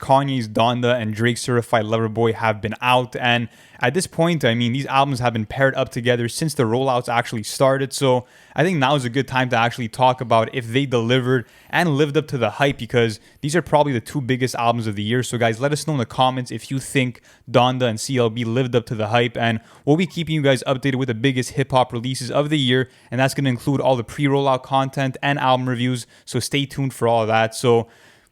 Kanyes Donda and Drake Certified Lover Boy have been out. And at this point, I mean, these albums have been paired up together since the rollouts actually started. So I think now is a good time to actually talk about if they delivered and lived up to the hype, because these are probably the two biggest albums of the year. So guys, let us know in the comments if you think Donda and CLB lived up to the hype, and we'll be keeping you guys updated with the biggest hip-hop releases of the year, and that's going to include all the pre-rollout content and album reviews. So stay tuned for all of that. So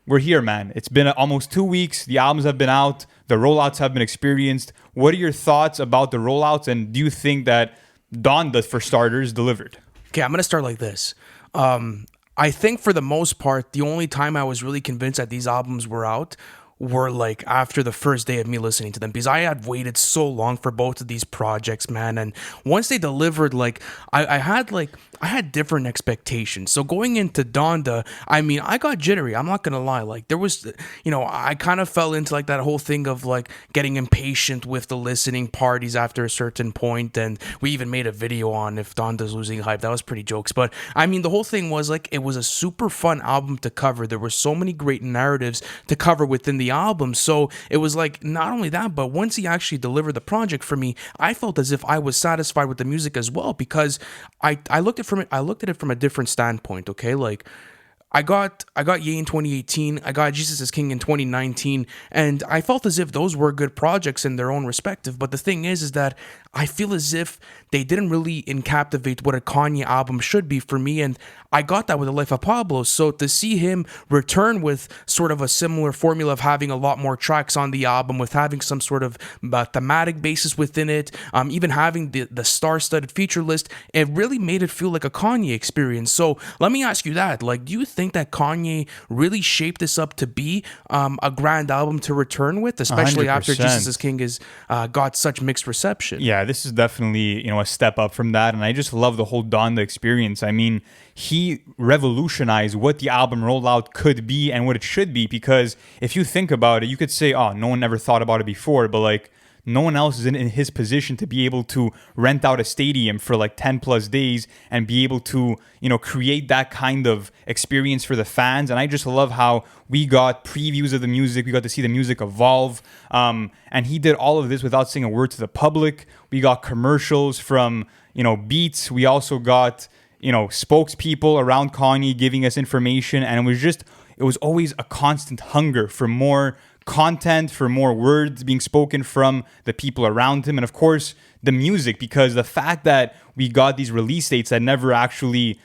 we're here, man. It's been almost 2 weeks. The albums have been out. The rollouts have been experienced. What are your thoughts about the rollouts? And do you think that Donda, for starters, delivered? Okay, I'm going to start like this. I think for the most part, the only time I was really convinced that these albums were out were like after the first day of me listening to them, because I had waited so long for both of these projects, man. And once they delivered, like I had different expectations. So going into Donda, I mean, I got jittery. I'm not gonna lie. Like there was, I kind of fell into like that whole thing of like getting impatient with the listening parties after a certain point. And we even made a video on if Donda's losing hype. That was pretty jokes. But I mean, the whole thing was like, it was a super fun album to cover. There were so many great narratives to cover within the album. So it was like, not only that, but once he actually delivered the project for me, I felt as if I was satisfied with the music as well, because I looked at it from a different standpoint. Okay, like I got Ye in 2018, I got Jesus is King in 2019, and I felt as if those were good projects in their own respective. But the thing is that I feel as if they didn't really encaptivate what a Kanye album should be for me, and I got that with The Life of Pablo. So to see him return with sort of a similar formula of having a lot more tracks on the album, with having some sort of thematic basis within it, even having the star-studded feature list, it really made it feel like a Kanye experience. So let me ask you that, like, do you think that Kanye really shaped this up to be a grand album to return with, especially 100%. after Jesus is King has got such mixed reception? Yeah, this is definitely, a step up from that. And I just love the whole Donda experience. I mean, he revolutionized what the album rollout could be and what it should be, because if you think about it, you could say, oh, no one ever thought about it before, but like, no one else is in his position to be able to rent out a stadium for like 10 plus days and be able to, create that kind of experience for the fans. And I just love how we got previews of the music. We got to see the music evolve. And he did all of this without saying a word to the public. We got commercials from, Beats. We also got, spokespeople around Kanye giving us information. And it was always a constant hunger for more content, for more words being spoken from the people around him, and of course the music, because the fact that we got these release dates that never actually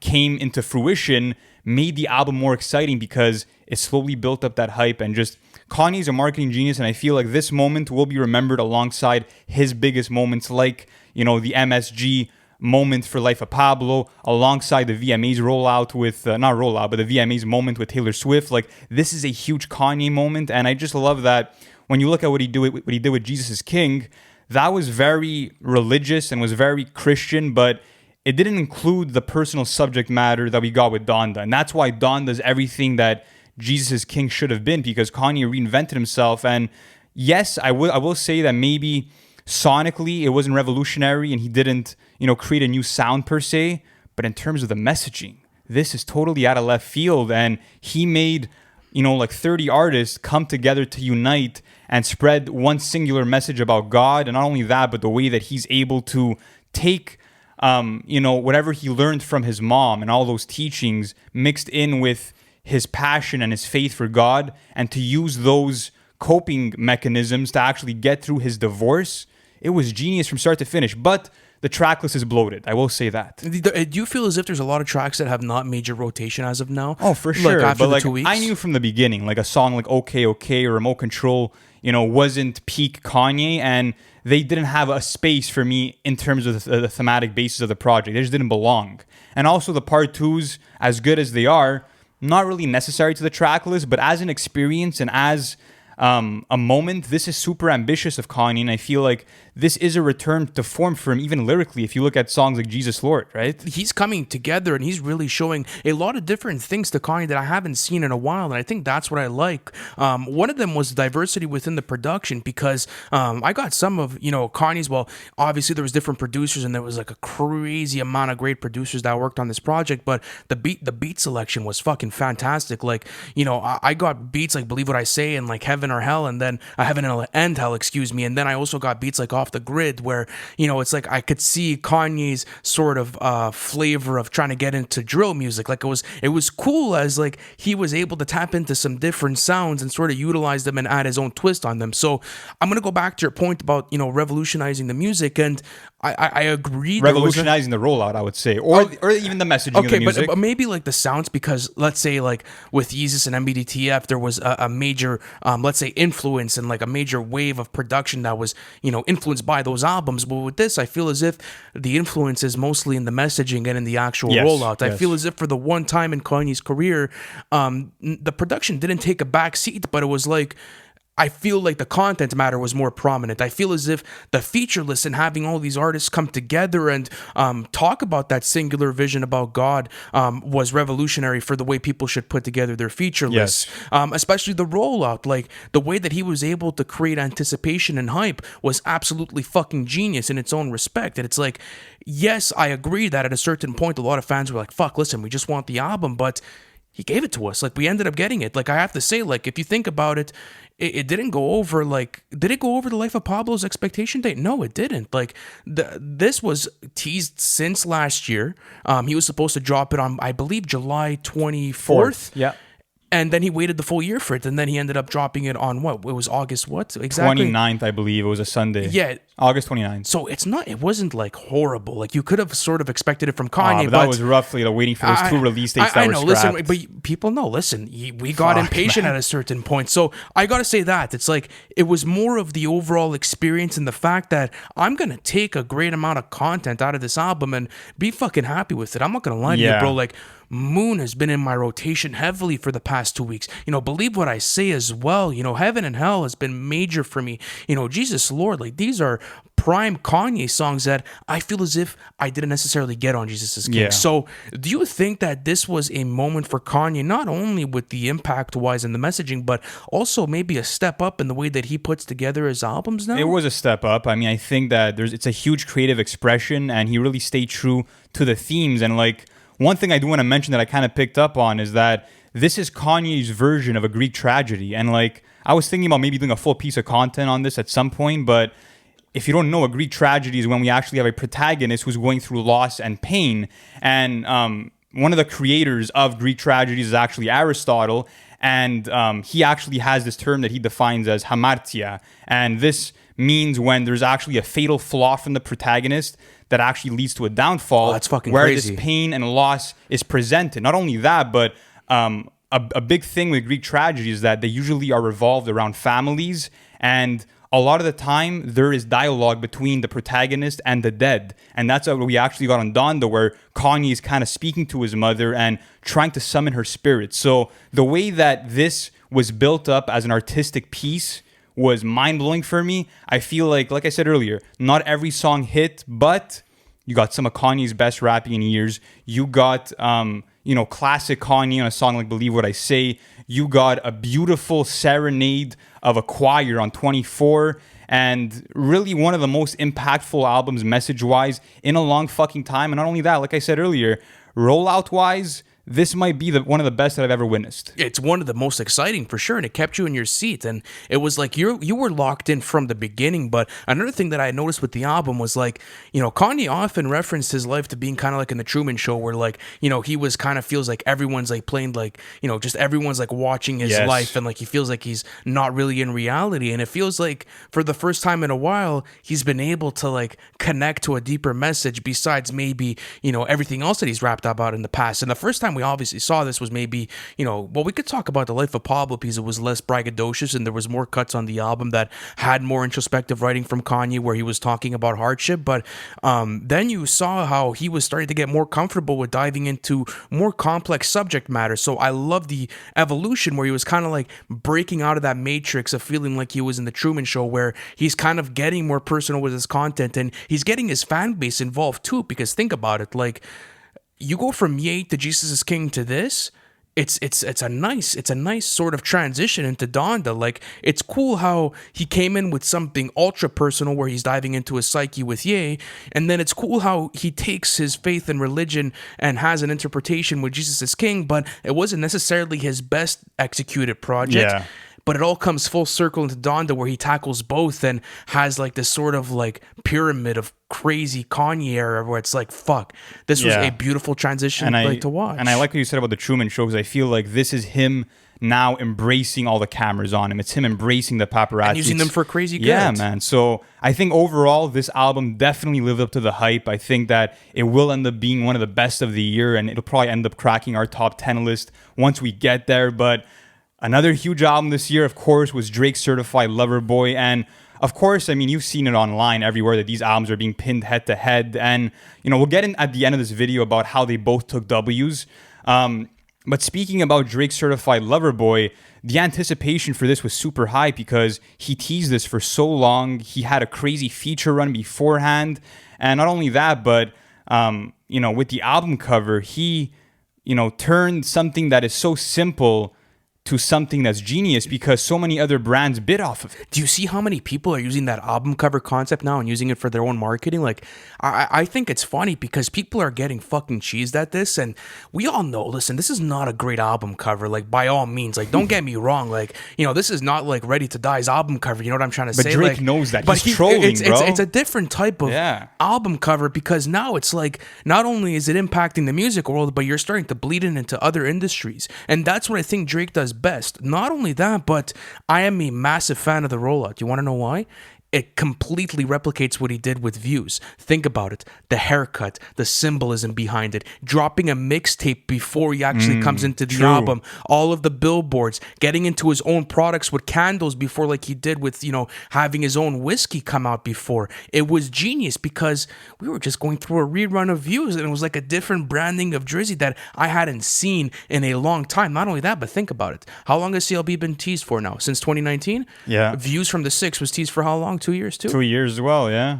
came into fruition made the album more exciting, because it slowly built up that hype. And just Kanye's a marketing genius, and I feel like this moment will be remembered alongside his biggest moments, like the MSG moment for Life of Pablo, alongside the VMAs rollout with not rollout, but the VMAs moment with Taylor Swift. Like, this is a huge Kanye moment, and I just love that when you look at what he did with Jesus is King, that was very religious and was very Christian, but it didn't include the personal subject matter that we got with Donda. And that's why Donda is everything that Jesus is King should have been, because Kanye reinvented himself. And yes, I will say that maybe sonically it wasn't revolutionary and he didn't create a new sound per se, but in terms of the messaging, this is totally out of left field. And he made like 30 artists come together to unite and spread one singular message about God. And not only that, but the way that he's able to take whatever he learned from his mom and all those teachings mixed in with his passion and his faith for God, and to use those coping mechanisms to actually get through his divorce. It was genius from start to finish, but the track list is bloated. I will say that. Do you feel as if there's a lot of tracks that have not made your rotation as of now? Oh, for sure. After but the 2 weeks? I knew from the beginning, like a song like OK OK or Remote Control, wasn't peak Kanye, and they didn't have a space for me in terms of the thematic basis of the project. They just didn't belong. And also the part twos, as good as they are, not really necessary to the track list, but as an experience and as a moment. This is super ambitious of Kanye, and I feel like this is a return to form for him, even lyrically. If you look at songs like Jesus Lord, right? He's coming together and he's really showing a lot of different things to Kanye that I haven't seen in a while, and I think that's what I like. One of them was diversity within the production, because I got some of Kanye's. Well, obviously there was different producers and there was like a crazy amount of great producers that worked on this project, but the beat selection was fucking fantastic. Like I got beats like Believe What I Say and like Heaven or Hell, and then Heaven and Hell, excuse me, and then I also got beats like Off the Grid, where it's like I could see Kanye's sort of flavor of trying to get into drill music. Like it was cool as like he was able to tap into some different sounds and sort of utilize them and add his own twist on them. So I'm gonna go back to your point about revolutionizing the music, and I agree. Revolutionizing the rollout, I would say, or even the messaging of the music. But maybe like the sounds, because let's say like with Yeezus and MBDTF, there was a major, let's say, influence and like a major wave of production that was influenced by those albums. But with this, I feel as if the influence is mostly in the messaging and in the actual rollout. I feel as if for the one time in Kanye's career, the production didn't take a back seat, but it was like, I feel like the content matter was more prominent. I feel as if the feature list and having all these artists come together and talk about that singular vision about God was revolutionary for the way people should put together their feature lists. Especially the rollout. Like the way that he was able to create anticipation and hype was absolutely fucking genius in its own respect. And it's like, yes, I agree that at a certain point, a lot of fans were like, fuck, listen, we just want the album, but he gave it to us. Like we ended up getting it. Like I have to say, like if you think about it, it didn't go over, like, did it go over the Life of Pablo's expectation date? No, it didn't. Like this was teased since last year. He was supposed to drop it on, I believe, July 24th. Yeah. And then he waited the full year for it, and then he ended up dropping it on what? It was August what? Exactly? 29th, I believe. It was a Sunday. Yeah. August 29th. So it wasn't like horrible. Like you could have sort of expected it from Kanye, but that was roughly waiting for those two release dates that were scrapped. Listen, but people know, listen, we got impatient at a certain point. So I got to say that. It's like, it was more of the overall experience and the fact that I'm going to take a great amount of content out of this album and be fucking happy with it. I'm not going to lie to you, bro. Like, Moon has been in my rotation heavily for the past 2 weeks. Believe What I Say as well. Heaven and Hell has been major for me. Jesus Lord, like these are prime Kanye songs that I feel as if I didn't necessarily get on Jesus is King. Yeah. So do you think that this was a moment for Kanye, not only with the impact wise and the messaging, but also maybe a step up in the way that he puts together his albums now? It was a step up. I mean, I think that it's a huge creative expression, and he really stayed true to the themes. And like, one thing I do want to mention that I kind of picked up on is that this is Kanye's version of a Greek tragedy. And like, I was thinking about maybe doing a full piece of content on this at some point, but if you don't know, a Greek tragedy is when we actually have a protagonist who's going through loss and pain. And one of the creators of Greek tragedies is actually Aristotle. And he actually has this term that he defines as hamartia. And this means when there's actually a fatal flaw from the protagonist that actually leads to a downfall. Oh, that's fucking where crazy. This pain and loss is presented. Not only that, but a big thing with Greek tragedies is that they usually are revolved around families, and a lot of the time there is dialogue between the protagonist and the dead. And that's what we actually got on Donda, where Kanye is kind of speaking to his mother and trying to summon her spirit. So the way that this was built up as an artistic piece was mind-blowing for me. I feel like I said earlier, not every song hit, but you got some of Kanye's best rapping in years. You got classic Kanye on a song like Believe What I Say. You got a beautiful serenade of a choir on 24, and really one of the most impactful albums message-wise in a long fucking time. And not only that, like I said earlier, rollout-wise, this might be one of the best that I've ever witnessed. It's one of the most exciting for sure, and it kept you in your seat, and it was like you were locked in from the beginning. But another thing that I noticed with the album was like, Kanye often referenced his life to being kind of like in the Truman Show, where like, he was kind of feels like everyone's like playing like, just everyone's like watching his life, and like he feels like he's not really in reality. And it feels like for the first time in a while, he's been able to like connect to a deeper message besides maybe, everything else that he's rapped about in the past. And the first time we we obviously saw this was maybe, well, we could talk about the Life of Pablo because it was less braggadocious and there was more cuts on the album that had more introspective writing from Kanye where he was talking about hardship. But then you saw how he was starting to get more comfortable with diving into more complex subject matter. So I love the evolution where he was kind of like breaking out of that matrix of feeling like he was in the Truman Show, where he's kind of getting more personal with his content and he's getting his fan base involved too. Because think about it, like you go from Ye to Jesus is King to this. It's a nice sort of transition into Donda. Like it's cool how he came in with something ultra personal where he's diving into his psyche with Ye, and then it's cool how he takes his faith and religion and has an interpretation with Jesus is King, but it wasn't necessarily his best executed project. Yeah. But it all comes full circle into Donda where he tackles both and has like this sort of like pyramid of crazy Kanye era where it's like, fuck, this was a beautiful transition to watch. And I like what you said about the Truman Show because I feel like this is him now embracing all the cameras on him. It's him embracing the paparazzi. And using them for crazy good. Yeah, man. So I think overall, this album definitely lived up to the hype. I think that it will end up being one of the best of the year and it'll probably end up cracking our top 10 list once we get there. But another huge album this year, of course, was Drake's Certified Lover Boy. And of course, I mean, you've seen it online everywhere that these albums are being pinned head to head. And, we'll get in at the end of this video about how they both took W's. But speaking about Drake's Certified Lover Boy, the anticipation for this was super high because he teased this for so long. He had a crazy feature run beforehand. And not only that, but, with the album cover, he, turned something that is so simple to something that's genius because so many other brands bid off of it. Do you see how many people are using that album cover concept now and using it for their own marketing? Like, I think it's funny because people are getting fucking cheesed at this, and we all know, listen, this is not a great album cover, like, by all means. Like, don't get me wrong, like, this is not, like, Ready to Die's album cover, you know what I'm trying to say? But Drake like, knows that. He's trolling, bro. It's a different type of album cover because now it's like, not only is it impacting the music world, but you're starting to bleed it into other industries. And that's what I think Drake does best. Not only that, but I am a massive fan of the rollout. You want to know why? It completely replicates what he did with Views. Think about it. The haircut, the symbolism behind it, dropping a mixtape before he actually comes into the album, all of the billboards, getting into his own products with candles before, like he did with, having his own whiskey come out before. It was genius because we were just going through a rerun of Views and it was like a different branding of Drizzy that I hadn't seen in a long time. Not only that, but think about it. How long has CLB been teased for now? Since 2019? Yeah. Views from the 6 was teased for how long? 2 years too? 2 years as well, yeah.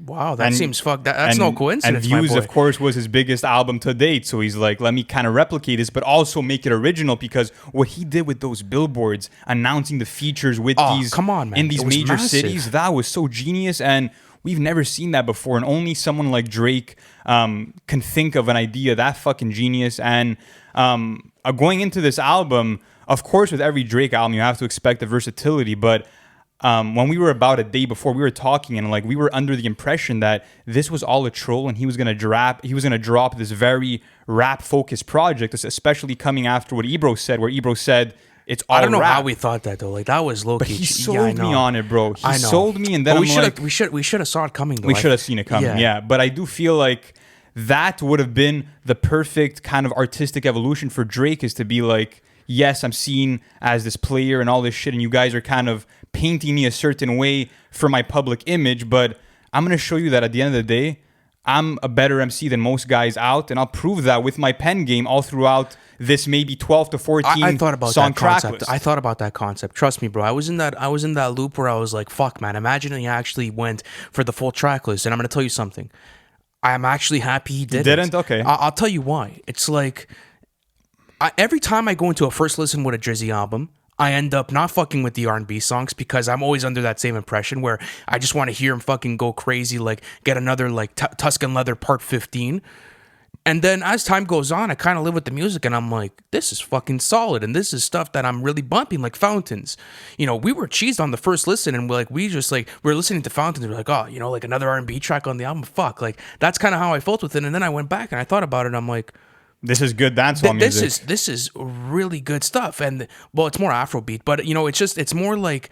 Wow, that seems fucked. That's no coincidence. And Views, of course, was his biggest album to date. So he's like, let me kind of replicate this, but also make it original because what he did with those billboards, announcing the features with in these major cities, that was so genius. And we've never seen that before. And only someone like Drake can think of an idea that fucking genius. And going into this album, of course, with every Drake album, you have to expect the versatility, but when we were about a day before, we were talking and like we were under the impression that this was all a troll and he was gonna drop this very rap focused project, especially coming after what Ebro said, where Ebro said it's all rap. I don't know how we thought that though. Like that was low key. But he sold me on it, bro. He sold me, and then we should have saw it coming. Though. We should have seen it coming. Yeah, but I do feel like that would have been the perfect kind of artistic evolution for Drake, is to be like, yes, I'm seen as this player and all this shit, and you guys are kind of painting me a certain way for my public image, but I'm going to show you that at the end of the day, I'm a better MC than most guys out, and I'll prove that with my pen game all throughout this maybe 12 to 14 I thought about song that concept. track list. I thought about that concept. Trust me, bro. I was in that loop where I was like, fuck, man. Imagine he actually went for the full track list, and I'm going to tell you something. I'm actually happy he didn't. Didn't? Okay. I'll tell you why. It's like, every time I go into a first listen with a Drizzy album, I end up not fucking with the R&B songs because I'm always under that same impression where I just want to hear him fucking go crazy, like get another like Tuscan Leather Part 15. And then as time goes on, I kind of live with the music and I'm like, this is fucking solid. And this is stuff that I'm really bumping, like Fountains. We were cheesed on the first listen and we're listening to Fountains and we're like, oh, like another R&B track on the album. Fuck. Like that's kind of how I felt with it. And then I went back and I thought about it and I'm like, this is good dancehall music. This is really good stuff, and well, it's more Afrobeat, but it's more like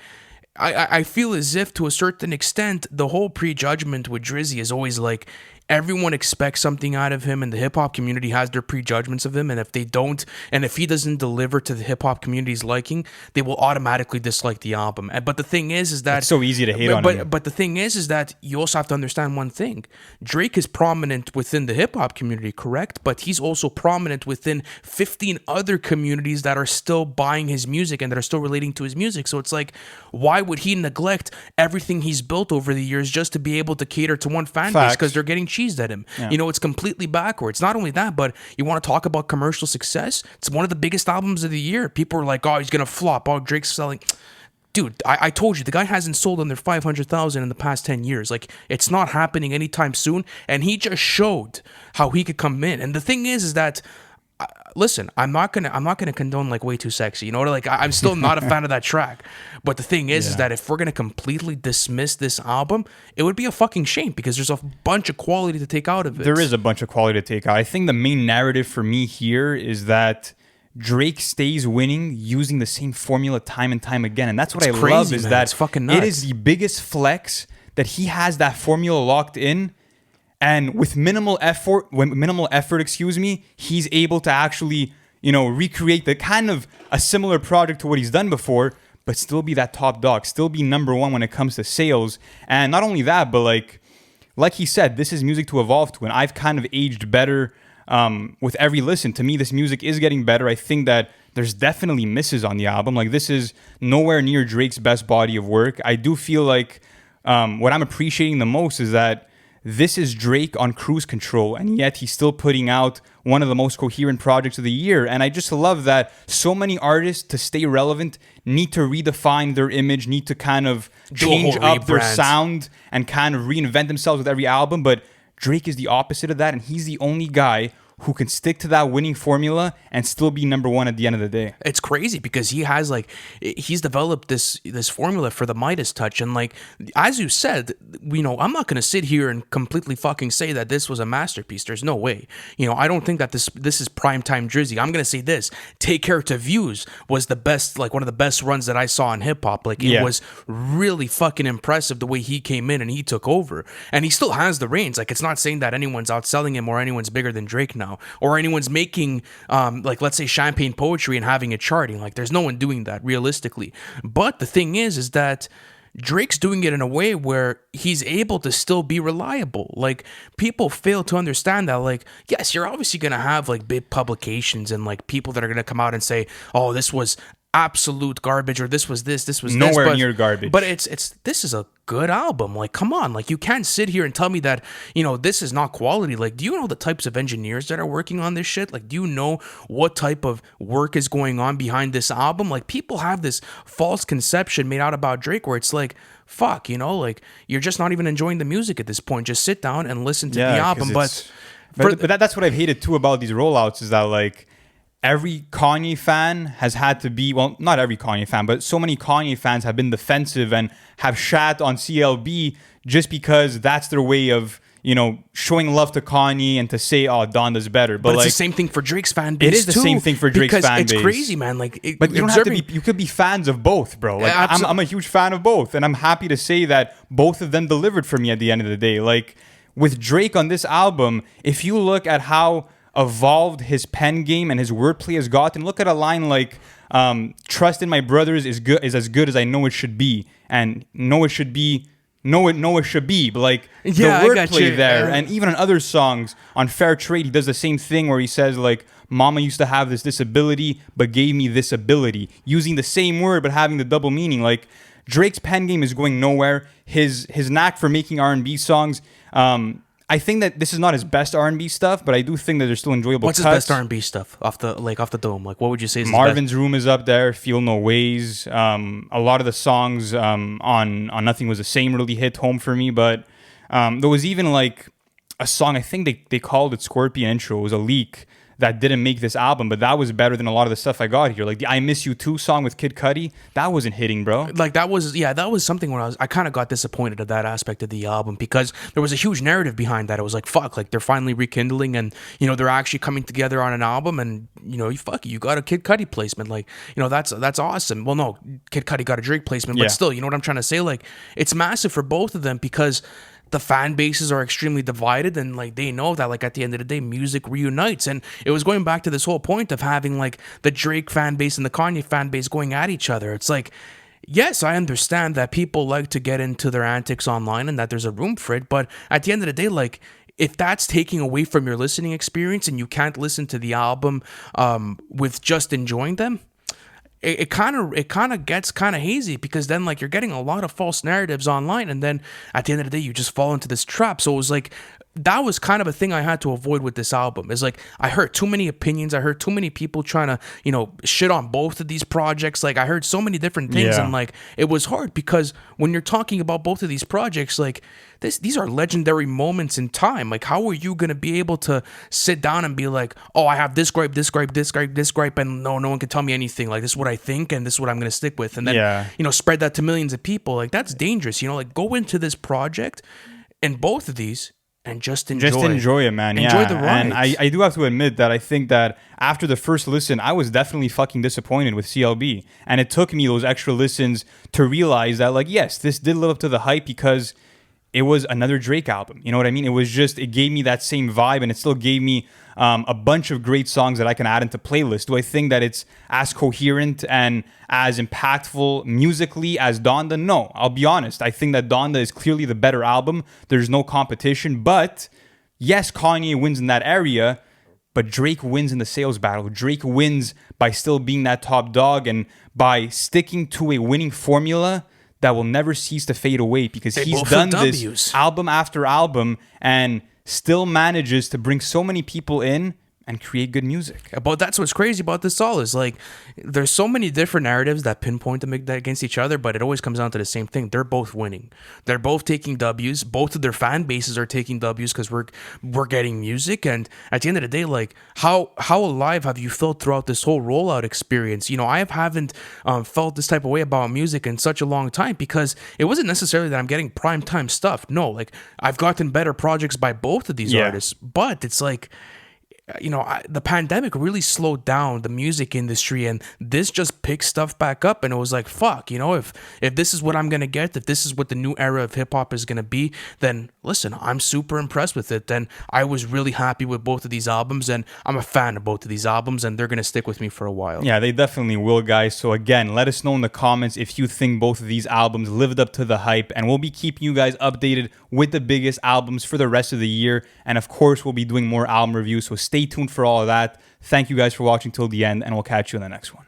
I feel as if to a certain extent the whole prejudgment with Drizzy is always like everyone expects something out of him, and the hip hop community has their prejudgments of him. And if they don't, and if he doesn't deliver to the hip hop community's liking, they will automatically dislike the album. But the thing is that It's so easy to hate on him. But the thing is that you also have to understand one thing: Drake is prominent within the hip hop community, correct? But he's also prominent within 15 other communities that are still buying his music and that are still relating to his music. So it's like, why would he neglect everything he's built over the years just to be able to cater to one fan base because they're getting cheesed at him? Yeah. You know, it's completely backwards. Not only that, but you want to talk about commercial success? It's one of the biggest albums of the year. People are like, oh, he's going to flop. Oh, Drake's selling. Dude, I told you, the guy hasn't sold under 500,000 in the past 10 years. Like, it's not happening anytime soon. And he just showed how he could come in. And the thing is that, listen, I'm not gonna condone like Way Too Sexy. You know, like I'm still not a fan of that track. But the thing is that if we're gonna completely dismiss this album, it would be a fucking shame because there's a bunch of quality to take out of it. There is a bunch of quality to take out. I think the main narrative for me here is that Drake stays winning using the same formula time and time again. And that's what it's crazy, love is man. That it's fucking nuts. It is the biggest flex that he has that formula locked in. And with minimal effort, he's able to actually, recreate the kind of a similar project to what he's done before, but still be that top dog, still be number one when it comes to sales. And not only that, but like he said, this is music to evolve to. And I've kind of aged better with every listen. To me, this music is getting better. I think that there's definitely misses on the album. Like, this is nowhere near Drake's best body of work. I do feel like what I'm appreciating the most is that this is Drake on cruise control, and yet he's still putting out one of the most coherent projects of the year. And I just love that so many artists, to stay relevant, need to redefine their image, need to kind of change up their sound and kind of reinvent themselves with every album. But Drake is the opposite of that, and he's the only guy who can stick to that winning formula and still be number one at the end of the day. It's crazy because he's developed this formula for the Midas touch. And like, as you said, I'm not going to sit here and completely fucking say that this was a masterpiece. There's no way. I don't think that this is primetime Drizzy. I'm going to say this: Take Care to Views was the best, like one of the best runs that I saw in hip hop. Like, it was really fucking impressive the way he came in and he took over. And he still has the reins. Like, it's not saying that anyone's outselling him or anyone's bigger than Drake now, or anyone's making let's say Champagne Poetry and having it charting. Like, there's no one doing that realistically. But the thing is that Drake's doing it in a way where he's able to still be reliable. Like, people fail to understand that, like, yes, you're obviously going to have like big publications and like people that are going to come out and say, oh, this was absolute garbage, or this was nowhere near garbage. But this is a good album. Like, come on, like, you can't sit here and tell me that this is not quality. Like, do you know the types of engineers that are working on this shit? Like, do you know what type of work is going on behind this album? Like, people have this false conception made out about Drake where it's like, fuck, like, you're just not even enjoying the music at this point. Just sit down and listen to the album. But that's what I've hated too about these rollouts, is that like, every Kanye fan has had to be, well, not every Kanye fan, but so many Kanye fans have been defensive and have shat on CLB just because that's their way of, showing love to Kanye and to say, oh, Donda's better. But it's the same thing for Drake's fan base. It is the same thing for Drake's fan base. It's crazy, man. Like, but you don't have to be. You could be fans of both, bro. Like, I'm a huge fan of both, and I'm happy to say that both of them delivered for me at the end of the day. Like, with Drake on this album, if you look at how evolved his pen game and his wordplay has gotten, look at a line like trust in my brothers is as good as I know it should be, and know it should be, but like, the wordplay there. And even on other songs, on Fair Trade, he does the same thing where he says like, mama used to have this disability but gave me this ability, using the same word but having the double meaning. Like, Drake's pen game is going nowhere. His knack for making R&B songs, I think that this is not his best R&B stuff, but I do think that they're still enjoyable. What's cuts. His best R&B stuff off the dome? Like, what would you say is Marvin's Room is up there. Feel No Ways. A lot of the songs on Nothing Was the Same really hit home for me, but there was even like a song, I think they called it Scorpion Intro. It was a leak that didn't make this album, but that was better than a lot of the stuff I got here. Like the I Miss You Too song with Kid Cudi, that wasn't hitting, bro. Like, that was something where I kind of got disappointed at that aspect of the album, because there was a huge narrative behind that. It was like, fuck, like, they're finally rekindling, and they're actually coming together on an album, and you got a Kid Cudi placement. Like, that's awesome. Well, no, Kid Cudi got a Drake placement, but still, you know what I'm trying to say? Like, it's massive for both of them, because the fan bases are extremely divided, and like they know that like at the end of the day music reunites. And it was going back to this whole point of having like the Drake fan base and the Kanye fan base going at each other. It's like, yes, I understand that people like to get into their antics online and that there's a room for it, but at the end of the day, like if that's taking away from your listening experience and you can't listen to the album with just enjoying them, it kind of gets kind of hazy, because then like you're getting a lot of false narratives online, and then at the end of the day you just fall into this trap. So it was like, that was kind of a thing I had to avoid with this album. Is like I heard too many opinions, I heard too many people trying to, you know, shit on both of these projects. Like I heard so many different things, Yeah. and like it was hard, because when you're talking about both of these projects, like these are legendary moments in time. Like how are you gonna be able to sit down and be like, oh, I have this gripe, this gripe, this gripe, this gripe, and no one can tell me anything. Like this is what I think, and this is what I'm gonna stick with, and then Yeah. you know, spread that to millions of people. Like that's dangerous. You know, like go into this project and both of these and just enjoy it, man. Enjoy Yeah. the ride. And I do have to admit that I think that after the first listen, I was definitely fucking disappointed with CLB. And it took me those extra listens to realize that, like, yes, this did live up to the hype because it was another Drake album. You know what I mean? It was just, it gave me that same vibe, and it still gave me a bunch of great songs that I can add into playlists. Do I think that it's as coherent and as impactful musically as Donda? No, I'll be honest. I think that Donda is clearly the better album. There's no competition. But yes, Kanye wins in that area, but Drake wins in the sales battle. Drake wins by still being that top dog and by sticking to a winning formula that will never cease to fade away, because They he's both done have this Ws. album after album and still manages to bring so many people in and create good music. But that's what's crazy about this all, is like there's so many different narratives that pinpoint them against each other, but it always comes down to the same thing. They're both winning. They're both taking W's. Both of their fan bases are taking W's because we're getting music. And at the end of the day, like how alive have you felt throughout this whole rollout experience? You know, I haven't felt this type of way about music in such a long time, because it wasn't necessarily that I'm getting prime time stuff. No, like I've gotten better projects by both of these artists, but it's like, you know, the pandemic really slowed down the music industry, and this just picked stuff back up. And it was like, fuck, you know, if this is what I'm gonna get, if this is what the new era of hip hop is gonna be, then listen, I'm super impressed with it. Then I was really happy with both of these albums, and I'm a fan of both of these albums, and they're gonna stick with me for a while. Yeah, they definitely will, guys. So again, let us know in the comments if you think both of these albums lived up to the hype, and we'll be keeping you guys updated with the biggest albums for the rest of the year. And of course, we'll be doing more album reviews, so stay tuned for all of that. Thank you guys for watching till the end, and we'll catch you in the next one.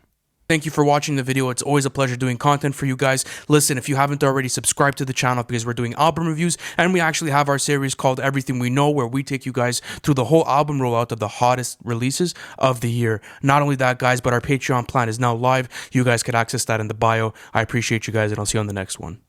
Thank you for watching the video. It's always a pleasure doing content for you guys. Listen, if you haven't already, subscribe to the channel, because we're doing album reviews, and we actually have our series called Everything We Know, where we take you guys through the whole album rollout of the hottest releases of the year. Not only that, guys, but our Patreon plan is now live. You guys can access that in the bio. I appreciate you guys, and I'll see you on the next one.